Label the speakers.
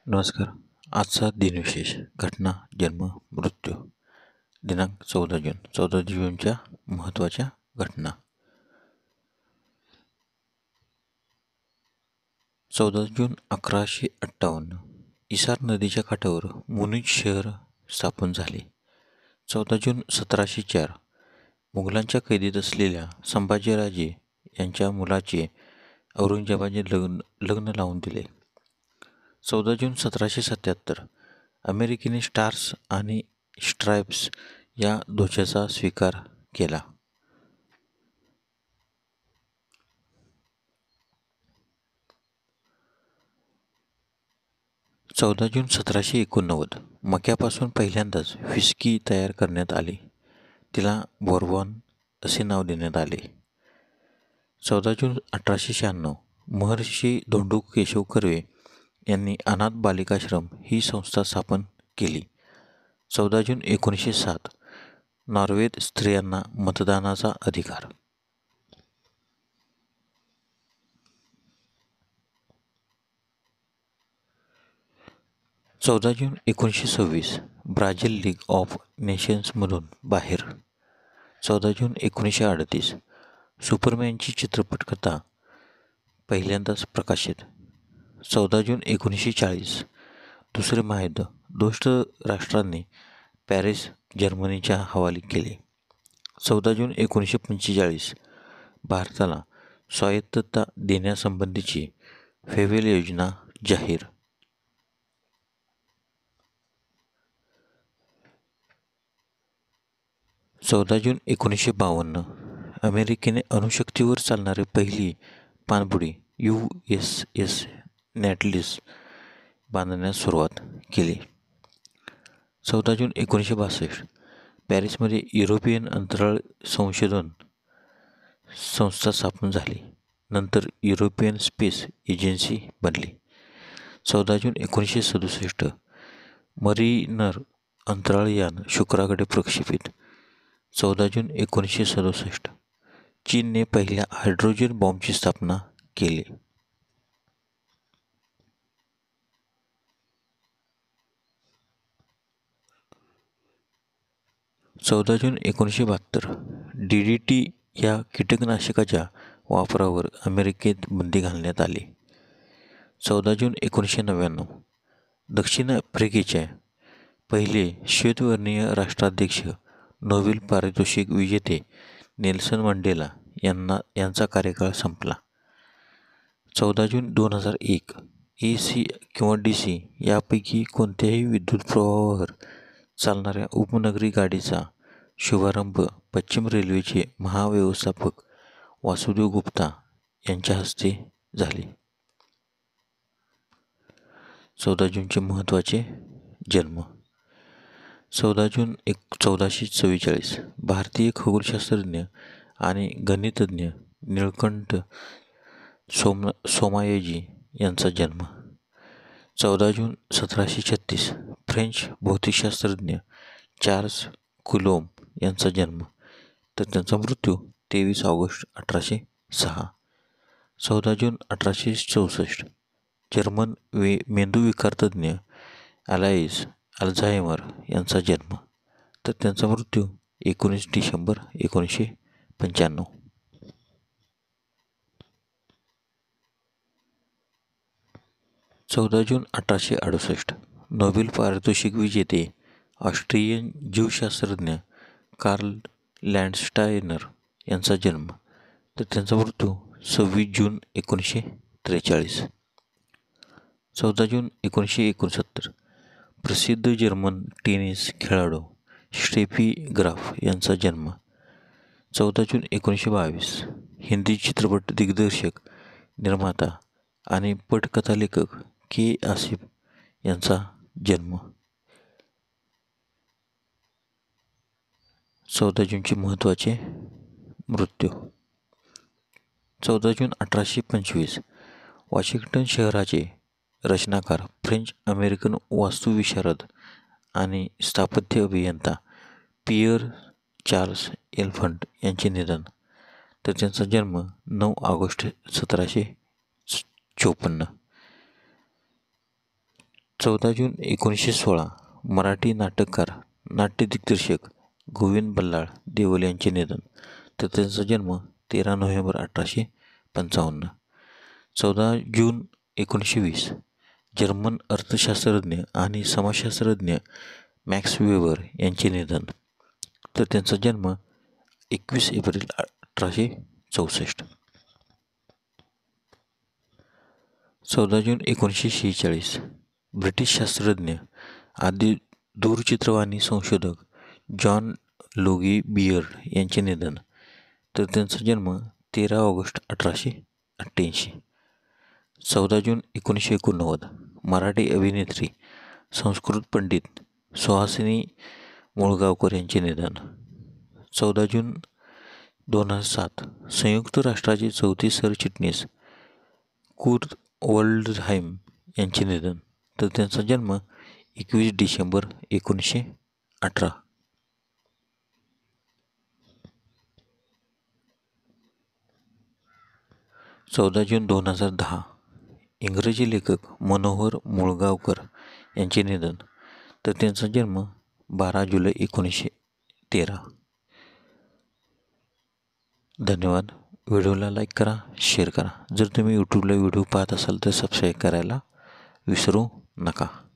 Speaker 1: नमस्कार. आजचा दिनविशेष घटना जन्म मृत्यू दिनांक 14 जून. 14 जूनच्या महत्त्वाच्या घटना. 14 जून 1158 इसार नदीच्या काठावर मुनीच शहर स्थापन झाले. 14 जून 1704 मुघलांच्या कैदेत असलेल्या संभाजीराजे यांच्या मुलाचे औरंगजेबाने लग्न लावून दिले. 14 जून 1777 अमेरिकेने स्टार्स आणि स्ट्राइप्स या ध्वजाचा स्वीकार केला. 14 जून 1789 मक्यापासून पहिल्यांदाच व्हिस्की तयार करण्यात आली. तिला बोर्बॉन असे नाव देण्यात आले. 14 जून 1896 महर्षी धोंडू केशव कर्वे यांनी अनाथ बालिकाश्रम ही संस्था स्थापन केली. 14 जून 1907 नॉर्वेत स्त्रियांना मतदानाचा अधिकार. 14 जून 1926 ब्राझील लीग ऑफ नेशन्समधून बाहेर. 14 जून 1938 सुपरमॅनची चित्रपटकथा पहिल्यांदाच प्रकाशित. 14 जून 1940 दुसरे महायुद्ध दोस्त राष्ट्रांनी पॅरिस जर्मनीच्या हवाली केले. 14 जून 1945 भारताला स्वायत्तता देण्यासंबंधीची फेवेल योजना जाहीर. 14 जून 1952 अमेरिकेने अणुशक्तीवर चालणारी पहिली पाणबुडी USS नॅटलिस बांधण्यास सुरुवात केली. 14 जून 1962 पॅरिसमध्ये युरोपियन अंतराळ संशोधन संस्था स्थापन झाली. नंतर युरोपियन स्पेस एजन्सी बनली. 14 जून 1967 मरीनर अंतराळयान शुक्राकडे प्रक्षेपित. 14 जून 1967 चीनने पहिल्या हायड्रोजन बॉम्बची स्थापना केली. 14 जून 1972 DDT या कीटकनाशकाच्या वापरावर अमेरिकेत बंदी घालण्यात आली. 14 जून 1999 दक्षिण आफ्रिकेचे पहिले श्वेतवर्णीय राष्ट्राध्यक्ष नोबेल पारितोषिक विजेते नेल्सन मंडेला यांचा कार्यकाळ संपला. 14 जून 2001 AC किंवा DC यापैकी कोणत्याही विद्युत प्रवाहावर चालणाऱ्या उपनगरी गाडीचा शुभारंभ पश्चिम रेल्वेचे महाव्यवस्थापक वासुदेव गुप्ता यांच्या हस्ते झाले. 14 जूनचे महत्त्वाचे जन्म. 14 जून 1444 भारतीय खगोलशास्त्रज्ञ आणि गणितज्ञ नीलकंठ सोमायाजी यांचा जन्म. 14 जून 1736 फ्रेंच भौतिकशास्त्रज्ञ चार्ल्स कुलोम्ब यांचा जन्म तर त्यांचा मृत्यू 23 ऑगस्ट 1806. 14 जून 1864 जर्मन मेंदूविकारतज्ञ अलाइस अल्झायमर यांचा जन्म तर त्यांचा मृत्यू 19 डिसेंबर 1995. 14 जून 1868 नोबेल पारितोषिक विजेते ऑस्ट्रियन जीवशास्त्रज्ञ कार्ल लँडस्टायनर यांचा जन्म तर त्यांचा मृत्यू 26 जून 1943. 14 जून 1969 प्रसिद्ध जर्मन टेनिस खेळाडू स्टेफी ग्राफ यांचा जन्म. 14 जून 1922 हिंदी चित्रपट दिग्दर्शक निर्माता आणि पटकथा लेखक के. आसिफ यांचा जन्म. 14 जूनचे महत्त्वाचे मृत्यू. 14 जून 1825 वॉशिंग्टन शहराचे रचनाकार फ्रेंच अमेरिकन वास्तुविशारद आणि स्थापत्य अभियंता पियर चार्ल्स एल्फंट यांचे निधन तर त्यांचा जन्म 9 ऑगस्ट 1754. 14 जून 1916 मराठी नाटककार, नाट्य दिग्दर्शक गोविंद बल्लाळ देवल यांचे निधन. तर त्यांचा जन्म 13 नोव्हेंबर 1855. 14 जून 1920 जर्मन अर्थशास्त्रज्ञ आणि समाजशास्त्रज्ञ मॅक्स वेबर यांचे निधन. तर त्यांचा जन्म 21 एप्रिल 1864. 14 जून 1946 ब्रिटिश शास्त्रज्ञ आदी दूरचित्रवाणी संशोधक जॉन लोगी बियर्ड यांचे निधन. तर त्यांचा जन्म 13 ऑगस्ट 1888. 14 जून 1989 मराठी अभिनेत्री, संस्कृत पंडित सुहासिनी मुळगावकर यांचे निधन. 14 जून 2007 संयुक्त राष्ट्राचे 4थी सरचिटणीस कुर्ट वल्डहाइम यांचे निधन. तर त्यांचा जन्म 21 डिसेंबर 1918. 14 जून 2010 इंग्रजी लेखक मनोहर मुळगावकर यांचे निधन. तर त्यांचा जन्म 12 जुलै 1913. धन्यवाद. व्हिडिओला लाईक करा, शेअर करा. जर तुम्ही यूट्यूबला व्हिडिओ पाहत असाल तर सबस्क्राईब करायला विसरू नका.